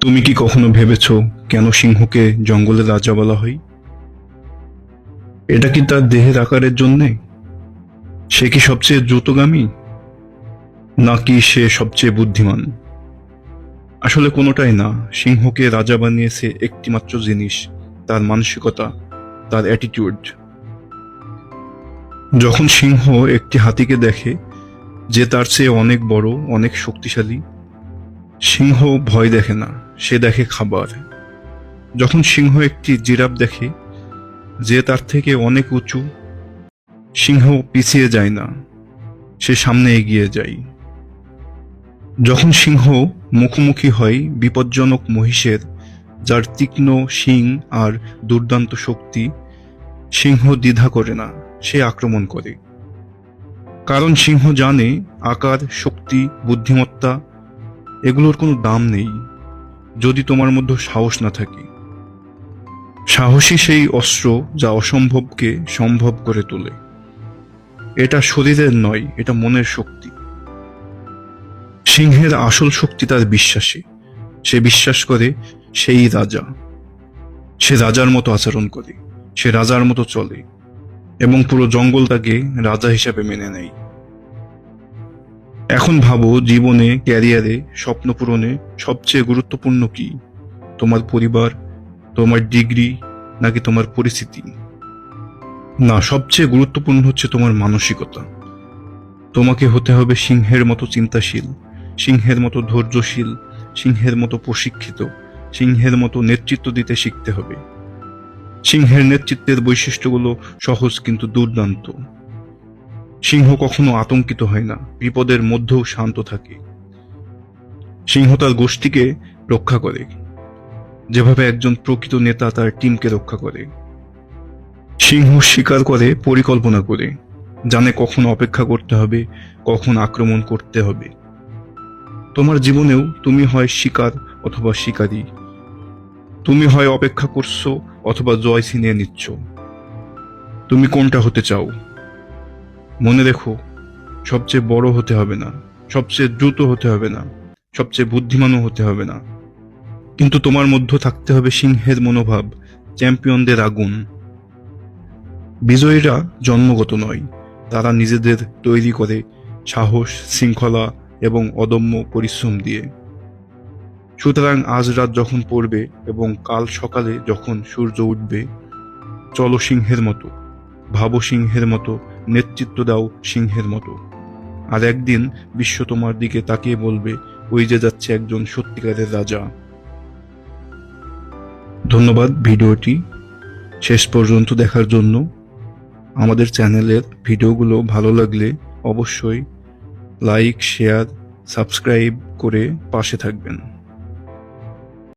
তুমি কি কখনো ভেবেছ কেন সিংহকে জঙ্গলের রাজা বলা হয়? এটা কি তার দেহের আকারের জন্যে? সে কি সবচেয়ে দ্রুতগামী, নাকি সে সবচেয়ে বুদ্ধিমান? আসলে কোনোটাই না। সিংহকে রাজা বানিয়েছে একটিমাত্র জিনিস, তার মানসিকতা, তার অ্যাটিটিউড। যখন সিংহ একটি হাতিকে দেখে যে তার চেয়ে অনেক বড়, অনেক শক্তিশালী, সিংহ ভয় দেখে না, সে দেখে খাবার। যখন সিংহ একটি জিরাফ দেখে যে তার থেকে অনেক উঁচু, সিংহ পিছিয়ে যায় না, সে সামনে এগিয়ে যায়। যখন সিংহ মুখোমুখি হয় বিপজ্জনক মহিষের, যার তীক্ষ্ণ শিং আর দুর্দান্ত শক্তি, সিংহ দ্বিধা করে না, সে আক্রমণ করে। কারণ সিংহ জানে আকার, শক্তি, বুদ্ধিমত্তা এগুলোর কোনো দাম নেই যদি তোমার মধ্যে সাহস না থাকে। সাহসী সেই অস্ত্র যা অসম্ভবকে সম্ভব করে তোলে। এটা শরীরের নয়, এটা মনের শক্তি। সিংহের আসল শক্তি তার বিশ্বাসে। সে বিশ্বাস করে সেই রাজা। সে রাজার মতো আচরণ করে, সে রাজার মতো চলে, এবং পুরো জঙ্গল তাকে রাজা হিসাবে মেনে নেয়। এখন ভাবো, জীবনে, ক্যারিয়ারে, স্বপ্ন পূরণে সবচেয়ে গুরুত্বপূর্ণ কি? তোমার পরিবার, তোমার ডিগ্রি, নাকি তোমার পরিস্থিতি? না, সবচেয়ে গুরুত্বপূর্ণ হচ্ছে তোমার মানসিকতা। তোমাকে হতে হবে সিংহের মতো চিন্তাশীল, সিংহের মতো ধৈর্যশীল, সিংহের মতো প্রশিক্ষিত, সিংহের মতো নেতৃত্ব দিতে শিখতে হবে। সিংহের নেতৃত্বের বৈশিষ্ট্যগুলো সহজ কিন্তু দুর্দান্ত। সিংহ কখনো আতঙ্কিত হয় না, বিপদের মধ্যেও শান্ত থাকে। সিংহ তার গোষ্ঠীকে রক্ষা করে, যেভাবে একজন প্রকৃত নেতা তার টিমকে রক্ষা করে। সিংহ শিকার করে পরিকল্পনা করে, জানে কখন অপেক্ষা করতে হবে, কখন আক্রমণ করতে হবে। তোমার জীবনেও তুমি হয় শিকার অথবা শিকারী, তুমি হয় অপেক্ষা করছো অথবা জয় ছিনিয়ে নিচ্ছ। তুমি কোনটা হতে চাও? মনে রেখো, সবচেয়ে বড় হতে হবে না, সবচেয়ে দ্রুত হতে হবে না, সবচেয়ে বুদ্ধিমানও হতে হবে না, কিন্তু তোমার মধ্যে থাকতে হবে সিংহের মনোভাব, চ্যাম্পিয়নদের আগুন। বিজয়ীরা জন্মগত নয়, তারা নিজেদের তৈরি করে সাহস, শৃঙ্খলা এবং অদম্য পরিশ্রম দিয়ে। সুতরাং আজ রাত যখন পড়বে এবং কাল সকালে যখন সূর্য উঠবে, চলো সিংহের মতো, ভাবো সিংহের মতো, নেতৃত্ব দাও সিংহের মতো। আর একদিন বিশ্ব তোমার দিকে তাকিয়ে বলবে, ওই যে যাচ্ছে একজন সত্যিকারের রাজা। ধন্যবাদ ভিডিওটি শেষ পর্যন্ত দেখার জন্য। আমাদের চ্যানেলের ভিডিওগুলো ভালো লাগলে অবশ্যই লাইক, শেয়ার, সাবস্ক্রাইব করে পাশে থাকবেন।